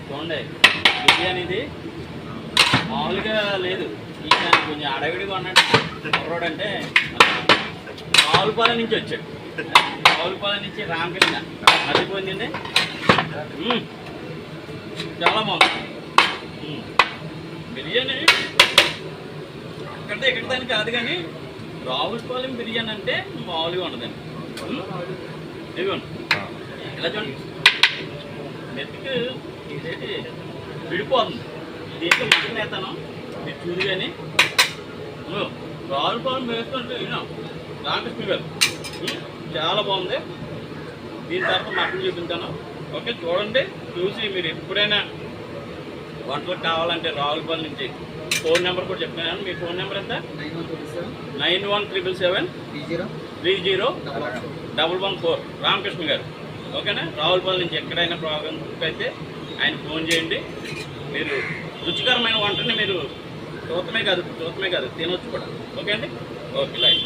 చూడండి బిర్యానీది మామూలుగా లేదు. ఈయన కొంచెం అడవిడిగా ఉన్నాడు కుర్రోడు. అంటే రావులపాలెం నుంచి వచ్చాడు. రావులపాలెం నుంచి రామకృష్ణ మర్చిపోయిందండి. చాలా బాగుంది బిర్యానీ. అక్కడితే ఇక్కడ దానికి కాదు కానీ రావులపాలెం బిర్యానీ అంటే మామూలుగా ఉండదండి. ఇదిగోండి ఇలా చూడండి, మెతుకు ఇదేంటి విడిపోతుంది. దీంట్లో మటన్ వేస్తాను మీరు చూడు. కానీ రావులపాలెం వేస్తుంటే రామకృష్ణ గారు చాలా బాగుంది. దీని తర్వాత మటన్ చూపించాను. ఓకే చూడండి, చూసి మీరు ఎప్పుడైనా వంటలకు కావాలంటే రావులపాలెం నుంచి ఫోన్ నెంబర్ కూడా చెప్తున్నాను. మీ ఫోన్ నెంబర్ ఎంత? 9177301114 రామకృష్ణ గారు. ఓకేనా? రావులపాలెం నుంచి ఎక్కడైనా ప్రాబ్లం అయితే ఆయన ఫోన్ చేయండి. మీరు రుచికరమైన వంటని మీరు చూడటమే కాదు తినొచ్చు కూడా. ఓకే అండి. Okay like